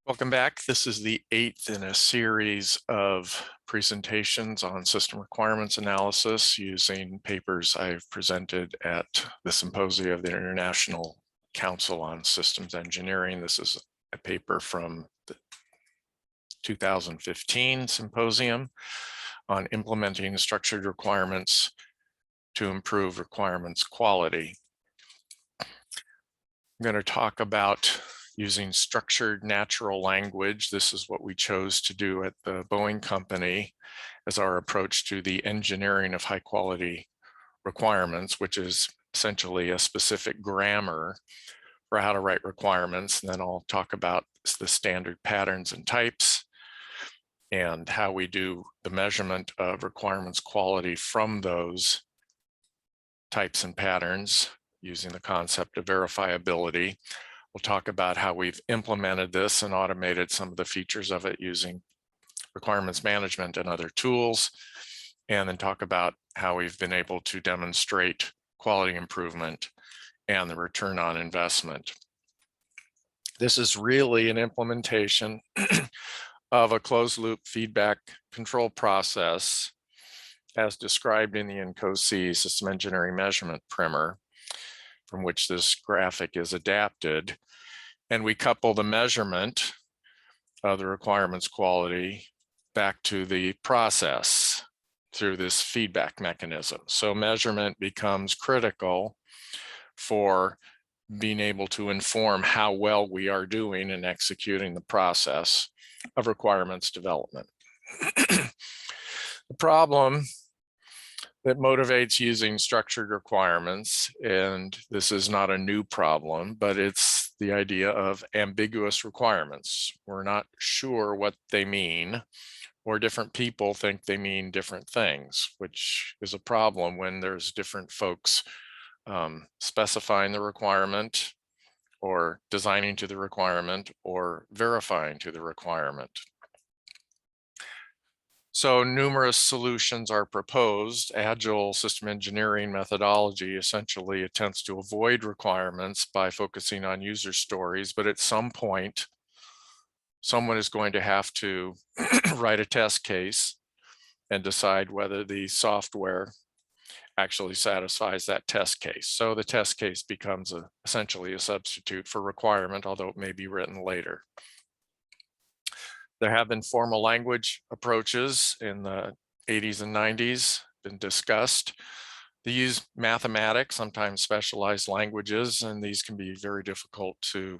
Welcome back. This is the 8th in a series of presentations on system requirements analysis using papers I've presented at the Symposium of the International Council on Systems Engineering. This is a paper from the 2015 Symposium on implementing structured requirements to improve requirements quality. I'm going to talk about using structured natural language. This is what we chose to do at the Boeing company as our approach to the engineering of high quality requirements, which is essentially a specific grammar for how to write requirements. And then I'll talk about the standard patterns and types and how we do the measurement of requirements quality from those types and patterns using the concept of verifiability. We'll talk about how we've implemented this and automated some of the features of it using requirements management and other tools, and then talk about how we've been able to demonstrate quality improvement and the return on investment. This is really an implementation of a closed loop feedback control process as described in the INCOSE System Engineering Measurement Primer, from which this graphic is adapted. And we couple the measurement of the requirements quality back to the process through this feedback mechanism. So measurement becomes critical for being able to inform how well we are doing in executing the process of requirements development. The problem that motivates using structured requirements, and this is not a new problem, but it's the idea of ambiguous requirements. We're not sure what they mean, or different people think they mean different things, which is a problem when there's different folks specifying the requirement or designing to the requirement or verifying to the requirement. So numerous solutions are proposed. Agile system engineering methodology essentially attempts to avoid requirements by focusing on user stories, but at some point, someone is going to have to write a test case and decide whether the software actually satisfies that test case. So the test case becomes essentially a substitute for requirement, although it may be written later. There have been formal language approaches in the 80s and 90s been discussed. They use mathematics, sometimes specialized languages, and these can be very difficult to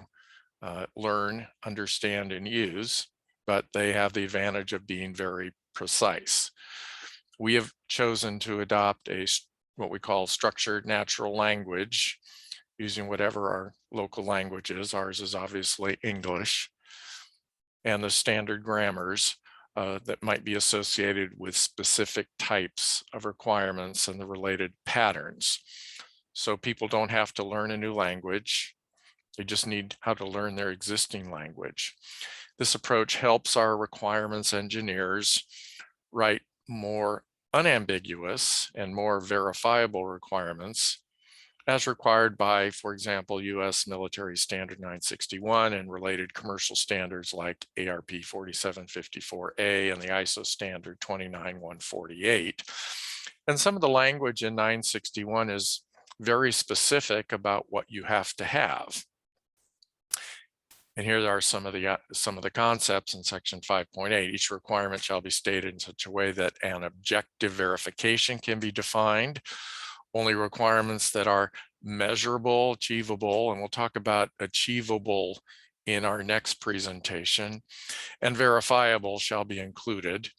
learn, understand, and use, but they have the advantage of being very precise. We have chosen to adopt what we call structured natural language, using whatever our local language is. Ours is obviously English, and the standard grammars that might be associated with specific types of requirements and the related patterns. So people don't have to learn a new language. They just need how to learn their existing language. This approach helps our requirements engineers write more unambiguous and more verifiable requirements as required by, for example, US Military Standard 961 and related commercial standards like ARP 4754A and the ISO standard 29148. And some of the language in 961 is very specific about what you have to have. And here are some of the concepts in section 5.8. Each requirement shall be stated in such a way that an objective verification can be defined. Only requirements that are measurable, achievable, and we'll talk about achievable in our next presentation, and verifiable shall be included.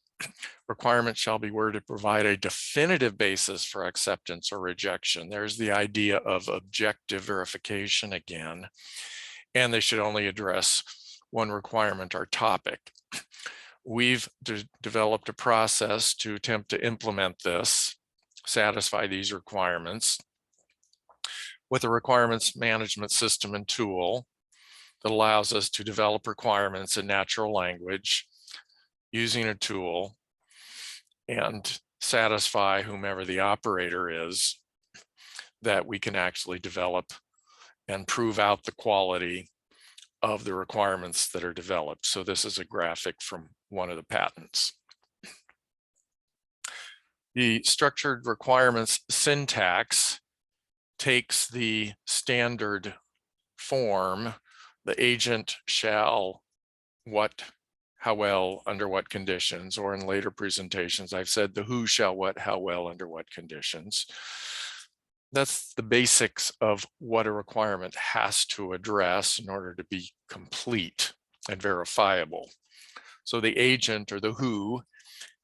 Requirements shall be worded to provide a definitive basis for acceptance or rejection. There's the idea of objective verification again, and they should only address one requirement or topic. We've developed a process to attempt to implement this, satisfy these requirements with a requirements management system and tool that allows us to develop requirements in natural language using a tool and satisfy whomever the operator is that we can actually develop and prove out the quality of the requirements that are developed. So this is a graphic from one of the patents. The structured requirements syntax takes the standard form, the agent shall what, how well, under what conditions, or in later presentations, I've said the who shall what, how well, under what conditions. That's the basics of what a requirement has to address in order to be complete and verifiable. So the agent, or the who,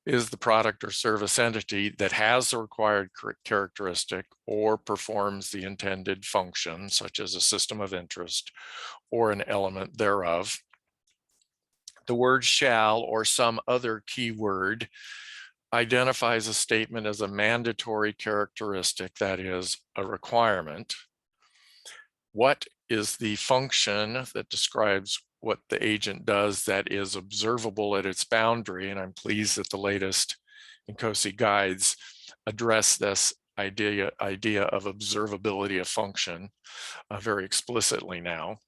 is the product or service entity that has the required characteristic or performs the intended function, such as a system of interest or an element thereof. The word shall or some other keyword identifies a statement as a mandatory characteristic, that is, a requirement. What is the function that describes what the agent does that is observable at its boundary? And I'm pleased that the latest INCOSE guides address this idea of observability of function very explicitly now.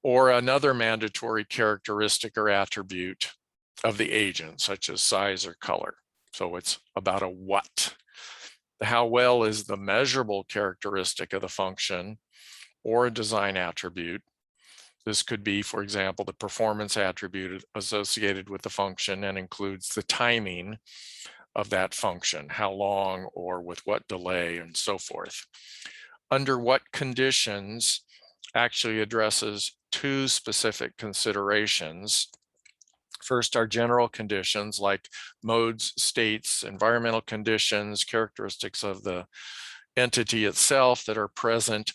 Or another mandatory characteristic or attribute of the agent, such as size or color. So it's about a what. The how well is the measurable characteristic of the function or a design attribute. This could be, for example, the performance attribute associated with the function and includes the timing of that function, how long or with what delay and so forth. Under what conditions actually addresses two specific considerations. First are general conditions like modes, states, environmental conditions, characteristics of the entity itself that are present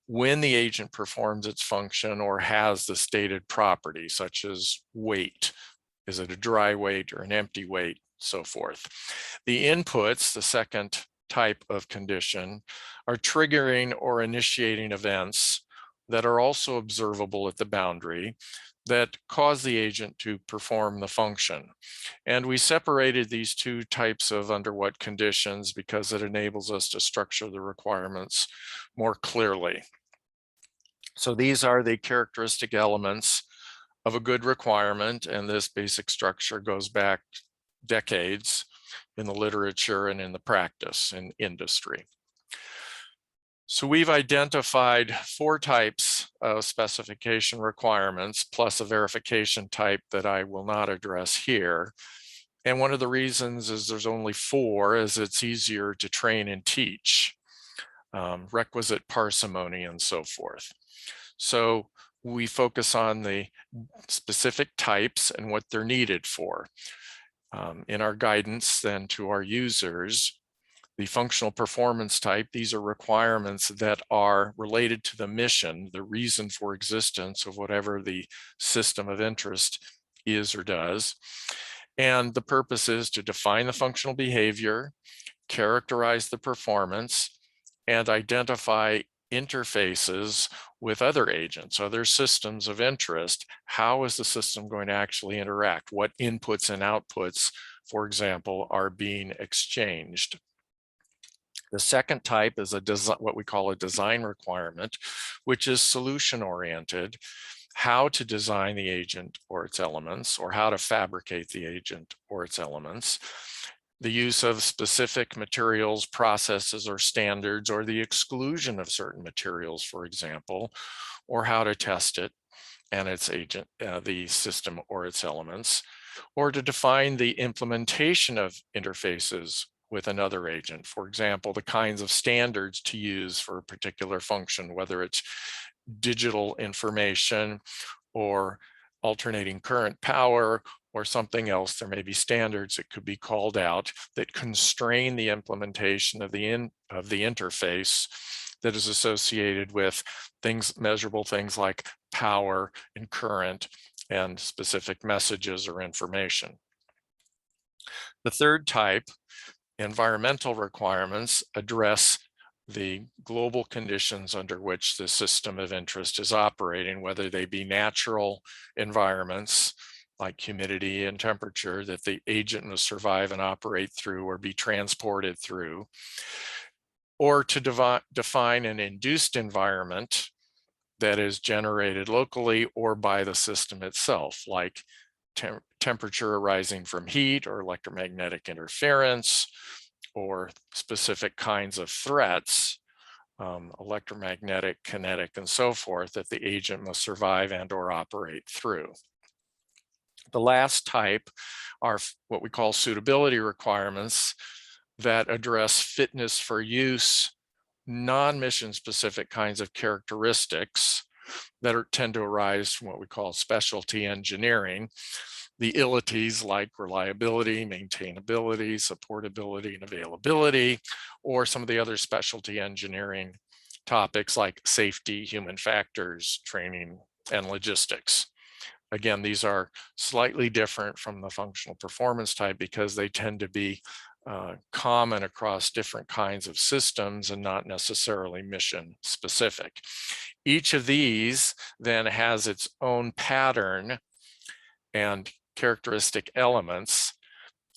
when the agent performs its function or has the stated property, such as weight. Is it a dry weight or an empty weight, so forth. The inputs, the second type of condition, are triggering or initiating events that are also observable at the boundary that cause the agent to perform the function. And we separated these two types of under what conditions because it enables us to structure the requirements more clearly. So these are the characteristic elements of a good requirement, and this basic structure goes back decades in the literature and in the practice in industry. So we've identified 4 types of specification requirements plus a verification type that I will not address here. And one of the reasons is there's only 4 is it's easier to train and teach, requisite parsimony and so forth. So we focus on the specific types and what they're needed for. In our guidance then to our users, the functional performance type, these are requirements that are related to the mission, the reason for existence of whatever the system of interest is or does. And the purpose is to define the functional behavior, characterize the performance, and identify interfaces with other agents, other systems of interest. How is the system going to actually interact? What inputs and outputs, for example, are being exchanged? The second type is what we call a design requirement, which is solution-oriented. How to design the agent or its elements, or how to fabricate the agent or its elements. The use of specific materials, processes, or standards, or the exclusion of certain materials, for example, or how to test it and its agent, the system or its elements, or to define the implementation of interfaces with another agent. For example, the kinds of standards to use for a particular function, whether it's digital information or alternating current power or something else. There may be standards that could be called out that constrain the implementation of the interface that is associated with things, measurable things like power and current and specific messages or information. The third type, environmental requirements, address the global conditions under which the system of interest is operating, whether they be natural environments like humidity and temperature that the agent must survive and operate through or be transported through, or to define an induced environment that is generated locally or by the system itself, like temperature arising from heat or electromagnetic interference or specific kinds of threats, electromagnetic, kinetic, and so forth, that the agent must survive and or operate through. The last type are what we call suitability requirements that address fitness for use, non-mission specific kinds of characteristics that tend to arise from what we call specialty engineering. The ilities like reliability, maintainability, supportability, and availability, or some of the other specialty engineering topics like safety, human factors, training, and logistics. Again, these are slightly different from the functional performance type because they tend to be common across different kinds of systems and not necessarily mission specific. Each of these then has its own pattern and characteristic elements,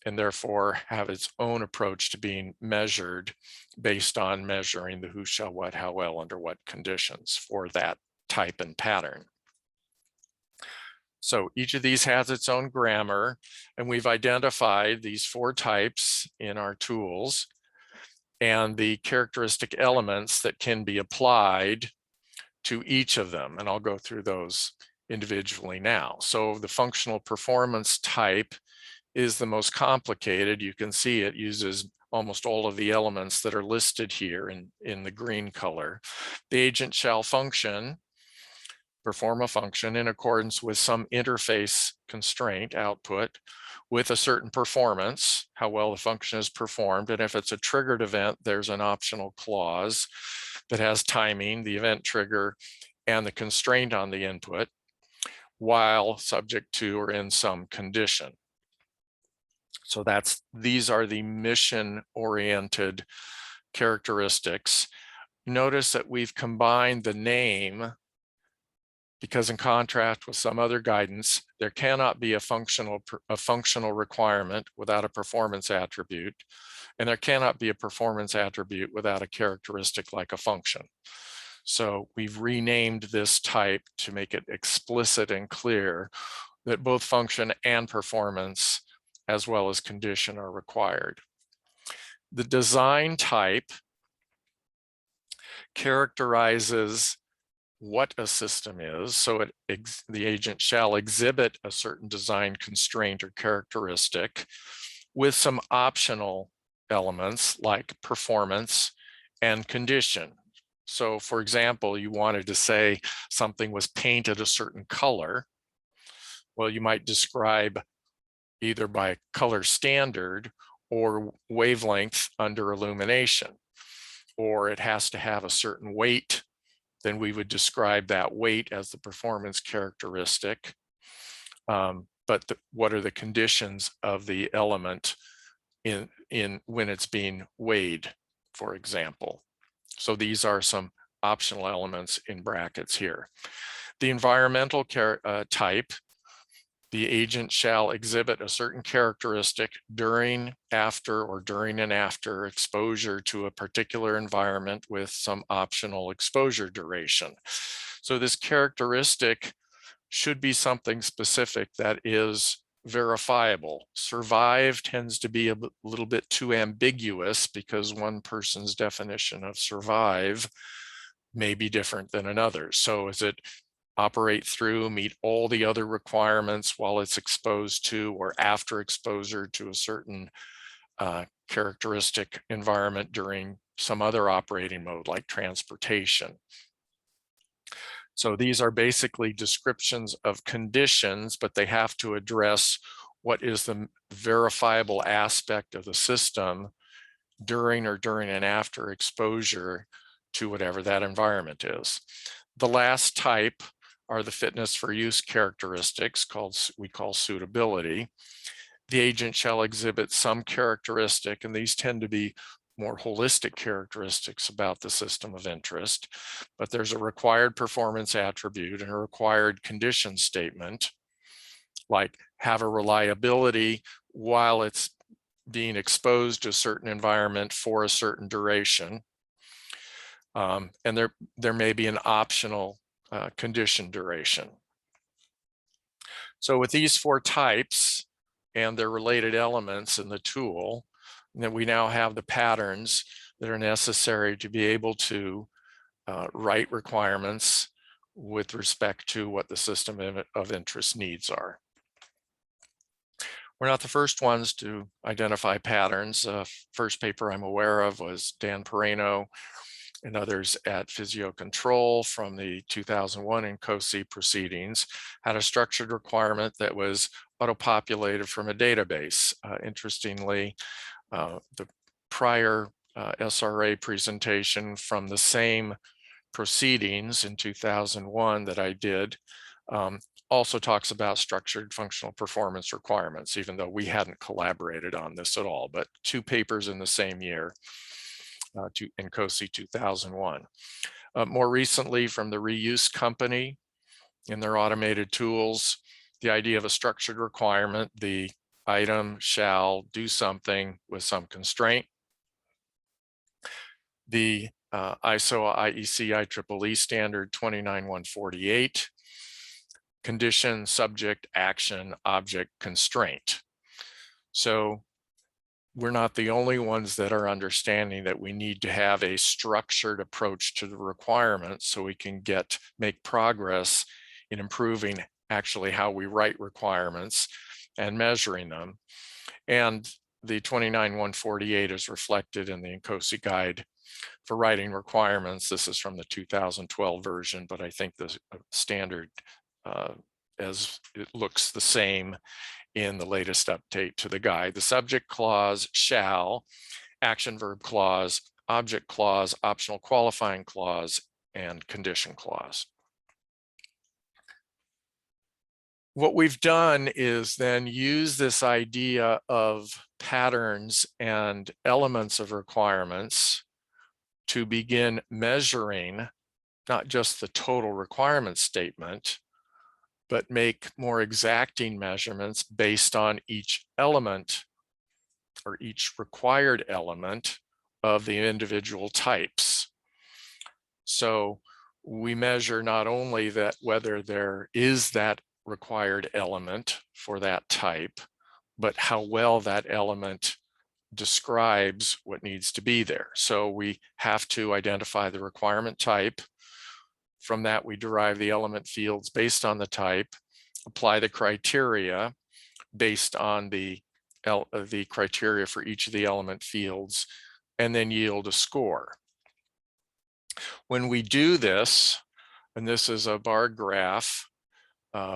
and therefore have its own approach to being measured based on measuring the who, shall, what, how, well, under what conditions for that type and pattern. So each of these has its own grammar, and we've identified these 4 types in our tools and the characteristic elements that can be applied to each of them. And I'll go through those individually now. So the functional performance type is the most complicated. You can see it uses almost all of the elements that are listed here in the green color. The agent shall perform a function in accordance with some interface constraint output with a certain performance, how well the function is performed. And if it's a triggered event, there's an optional clause that has timing, the event trigger, and the constraint on the input, while subject to or in some condition. So these are the mission-oriented characteristics. Notice that we've combined the name because, in contrast with some other guidance, there cannot be a functional requirement without a performance attribute, and there cannot be a performance attribute without a characteristic like a function. So we've renamed this type to make it explicit and clear that both function and performance, as well as condition, are required. The design type characterizes what a system is. So the agent shall exhibit a certain design constraint or characteristic with some optional elements like performance and condition. So for example, you wanted to say something was painted a certain color. Well, you might describe either by color standard or wavelength under illumination, or it has to have a certain weight. Then we would describe that weight as the performance characteristic. But what are the conditions of the element in when it's being weighed, for example? So these are some optional elements in brackets here. The environmental type, the agent shall exhibit a certain characteristic during, after, or during and after exposure to a particular environment with some optional exposure duration. So this characteristic should be something specific that is verifiable. Survive tends to be a little bit too ambiguous because one person's definition of survive may be different than another's. So is it operate through, meet all the other requirements while it's exposed to or after exposure to a certain characteristic environment during some other operating mode like transportation? So these are basically descriptions of conditions, but they have to address what is the verifiable aspect of the system during and after exposure to whatever that environment is. The last type are the fitness for use characteristics we call suitability. The agent shall exhibit some characteristic, and these tend to be more holistic characteristics about the system of interest, but there's a required performance attribute and a required condition statement, like have a reliability while it's being exposed to a certain environment for a certain duration. And there may be an optional condition duration. So with these 4 types and their related elements in the tool, then we now have the patterns that are necessary to be able to write requirements with respect to what the system of interest needs are. We're not the first ones to identify patterns. First paper I'm aware of was Dan Pereno and others at Physiocontrol from the 2001 INCOSE proceedings, had a structured requirement that was auto-populated from a database. Interestingly, the prior SRA presentation from the same proceedings in 2001 that I did also talks about structured functional performance requirements, even though we hadn't collaborated on this at all, but 2 papers in the same year, to INCOSE 2001. More recently from the Reuse Company in their automated tools, the idea of a structured requirement, the item shall do something with some constraint. The ISO IEC IEEE standard 29148, condition, subject, action, object, constraint. So we're not the only ones that are understanding that we need to have a structured approach to the requirements so we can make progress in improving actually how we write requirements and measuring them. And the 29148 is reflected in the INCOSE guide for writing requirements. This is from the 2012 version, but I think the standard as it looks the same in the latest update to the guide. The subject clause, shall, action verb clause, object clause, optional qualifying clause, and condition clause. What we've done is then use this idea of patterns and elements of requirements to begin measuring not just the total requirement statement, but make more exacting measurements based on each element or each required element of the individual types. So we measure not only that whether there is that required element for that type, but how well that element describes what needs to be there. So we have to identify the requirement type. From that, we derive the element fields based on the type, apply the criteria based on the criteria for each of the element fields, and then yield a score. When we do this, and this is a bar graph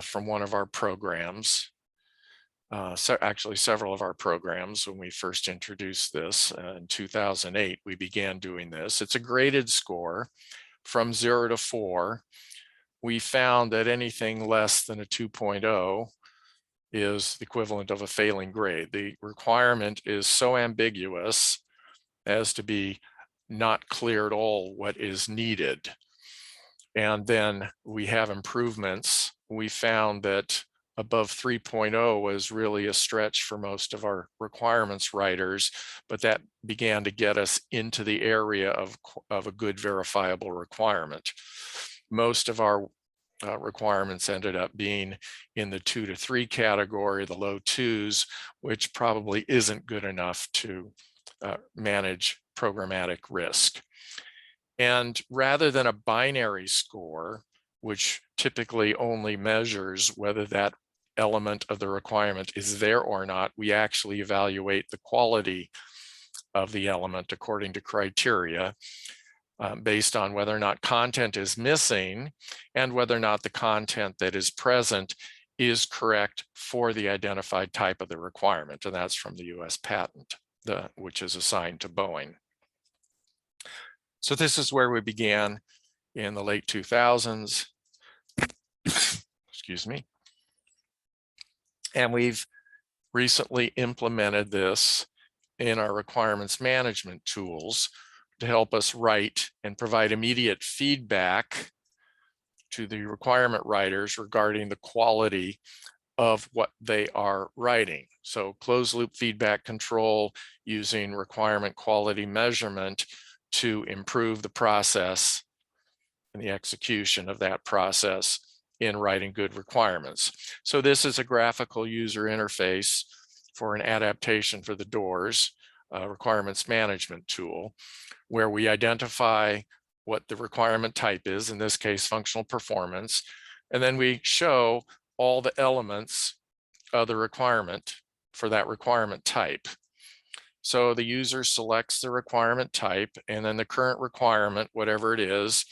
from one of our programs, actually several of our programs, when we first introduced this in 2008, we began doing this. It's a graded score from 0 to 4. We found that anything less than a 2.0 is the equivalent of a failing grade. The requirement is so ambiguous as to be not clear at all what is needed. And then we have improvements. We found that above 3.0 was really a stretch for most of our requirements writers, but that began to get us into the area of a good verifiable requirement. Most of our requirements ended up being in the 2 to 3 category, the low 2s, which probably isn't good enough to manage programmatic risk. And rather than a binary score, which typically only measures whether that element of the requirement is there or not, we actually evaluate the quality of the element according to criteria based on whether or not content is missing and whether or not the content that is present is correct for the identified type of the requirement. And that's from the US patent, which is assigned to Boeing. So this is where we began in the late 2000s. Excuse me. And we've recently implemented this in our requirements management tools to help us write and provide immediate feedback to the requirement writers regarding the quality of what they are writing. So closed loop feedback control using requirement quality measurement to improve the process in the execution of that process in writing good requirements. So this is a graphical user interface for an adaptation for the doors requirements management tool, where we identify what the requirement type is, in this case, functional performance, and then we show all the elements of the requirement for that requirement type. So the user selects the requirement type and then the current requirement, whatever it is,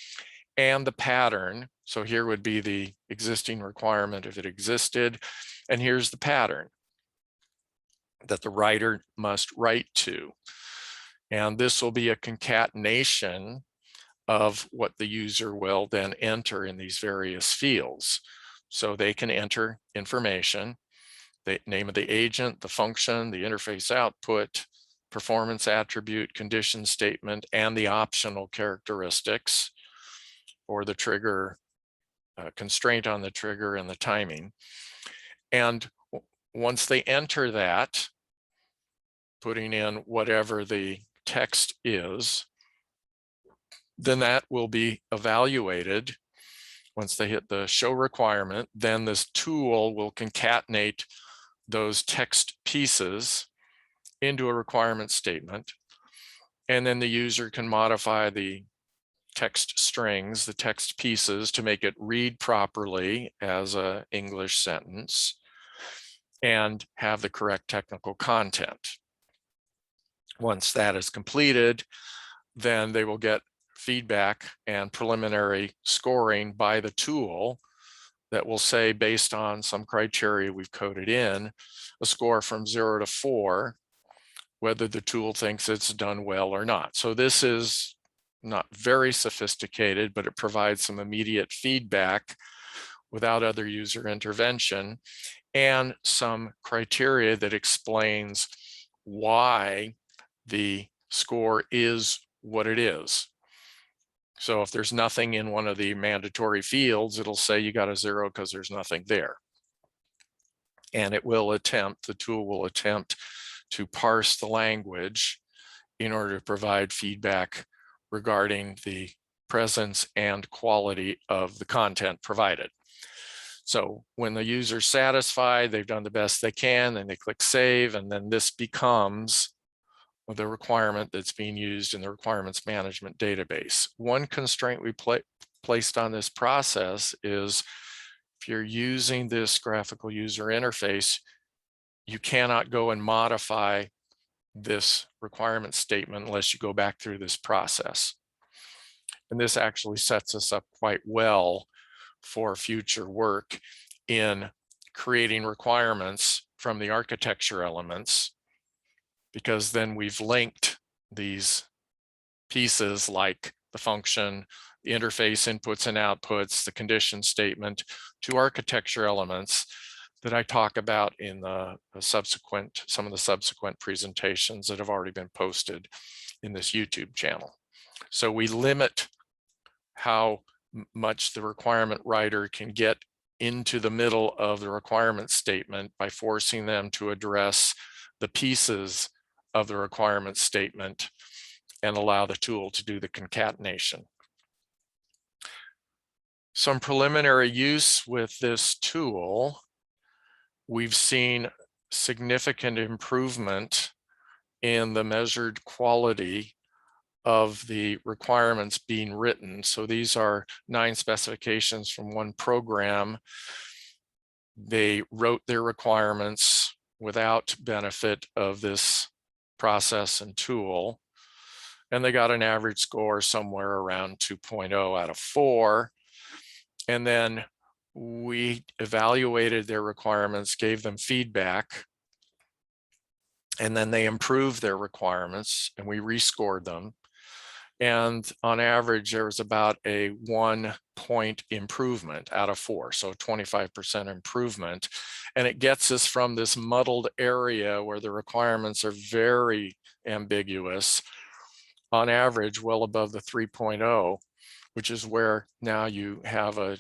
and the pattern. So here would be the existing requirement if it existed, and here's the pattern that the writer must write to. And this will be a concatenation of what the user will then enter in these various fields. So they can enter information, the name of the agent, the function, the interface output, performance attribute, condition statement, and the optional characteristics, or the trigger, constraint on the trigger and the timing. And once they enter that, putting in whatever the text is, then that will be evaluated. Once they hit the show requirement, then this tool will concatenate those text pieces into a requirement statement. And then the user can modify the text strings, the text pieces, to make it read properly as an English sentence and have the correct technical content. Once that is completed, then they will get feedback and preliminary scoring by the tool that will say, based on some criteria we've coded in, a score from 0 to 4, whether the tool thinks it's done well or not. So this is not very sophisticated, but it provides some immediate feedback without other user intervention, and some criteria that explains why the score is what it is. So if there's nothing in one of the mandatory fields, it'll say you got a 0 because there's nothing there. And it will attempt, the tool will attempt to parse the language in order to provide feedback regarding the presence and quality of the content provided. So when the user's satisfied, they've done the best they can, and they click save, and then this becomes the requirement that's being used in the requirements management database. One constraint we placed on this process is, if you're using this graphical user interface, you cannot go and modify this requirement statement unless you go back through this process. And this actually sets us up quite well for future work in creating requirements from the architecture elements, because then we've linked these pieces like the function, the interface inputs and outputs, the condition statement, to architecture elements that I talk about in some of the subsequent presentations that have already been posted in this YouTube channel. So we limit how much the requirement writer can get into the middle of the requirement statement by forcing them to address the pieces of the requirement statement and allow the tool to do the concatenation. Some preliminary use with this tool, we've seen significant improvement in the measured quality of the requirements being written. So these are 9 specifications from one program. They wrote their requirements without benefit of this process and tool, and they got an average score somewhere around 2.0 out of 4. And then we evaluated their requirements, gave them feedback, and then they improved their requirements and we rescored them. And on average, there was about a 1-point improvement out of 4, so 25% improvement. And it gets us from this muddled area where the requirements are very ambiguous, on average, well above the 3.0, which is where now you have a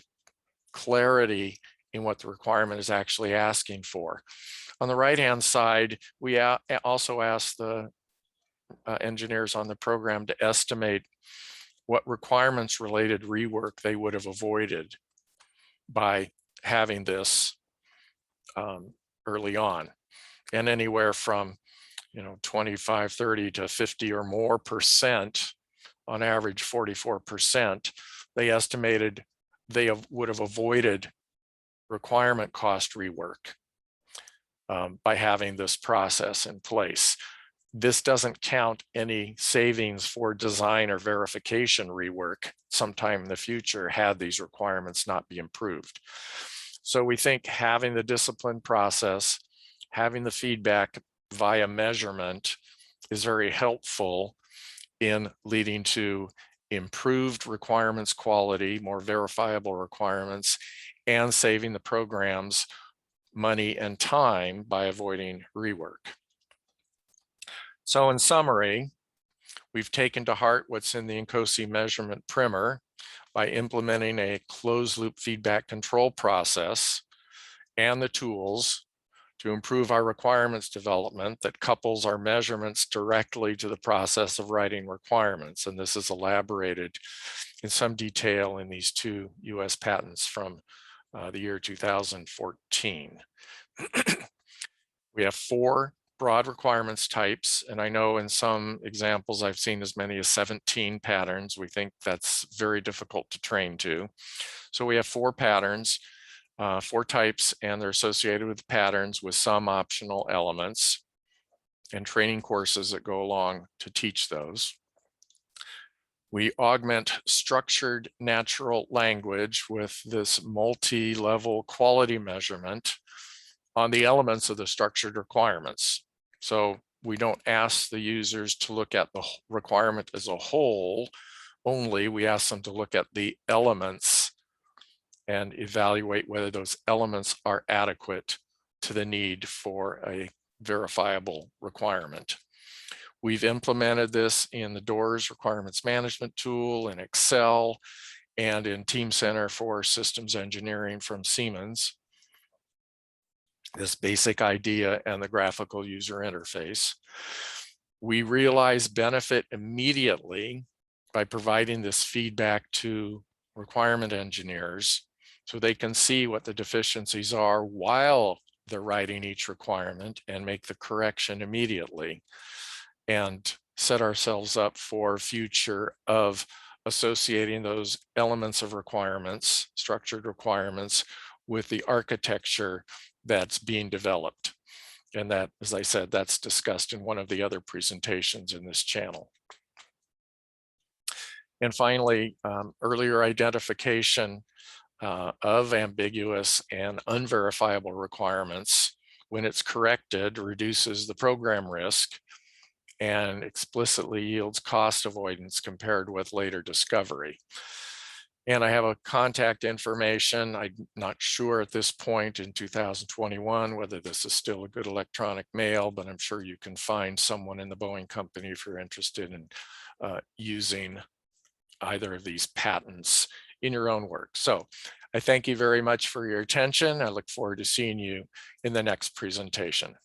clarity in what the requirement is actually asking for. On the right-hand side, we also asked the engineers on the program to estimate what requirements related rework they would have avoided by having this early on. And anywhere from 25, 30 to 50 or more percent, on average 44%, they estimated they would have avoided requirement cost rework by having this process in place. This doesn't count any savings for design or verification rework sometime in the future had these requirements not be improved. So we think having the discipline process, having the feedback via measurement is very helpful in leading to improved requirements quality, more verifiable requirements, and saving the programs money and time by avoiding rework. So in summary, we've taken to heart what's in the INCOSE measurement primer by implementing a closed loop feedback control process and the tools to improve our requirements development that couples our measurements directly to the process of writing requirements. And this is elaborated in some detail in these 2 US patents from the year 2014. We have 4 broad requirements types, and I know in some examples I've seen as many as 17 patterns. We think that's very difficult to train to. So we have 4 patterns, 4 types, and they're associated with patterns with some optional elements and training courses that go along to teach those. We augment structured natural language with this multi-level quality measurement on the elements of the structured requirements. So we don't ask the users to look at the requirement as a whole only, we ask them to look at the elements and evaluate whether those elements are adequate to the need for a verifiable requirement. We've implemented this in the DOORS requirements management tool, in Excel, and in Team Center for Systems Engineering from Siemens. This basic idea and the graphical user interface. We realize benefit immediately by providing this feedback to requirement engineers so they can see what the deficiencies are while they're writing each requirement and make the correction immediately, and set ourselves up for future of associating those elements of requirements, structured requirements, with the architecture that's being developed. And that, as I said, that's discussed in one of the other presentations in this channel. And finally, earlier identification of ambiguous and unverifiable requirements, when it's corrected, reduces the program risk and explicitly yields cost avoidance compared with later discovery. And I have a contact information. I'm not sure at this point in 2021 whether this is still a good electronic mail, but I'm sure you can find someone in the Boeing company if you're interested in using either of these patents in your own work. So I thank you very much for your attention. I look forward to seeing you in the next presentation.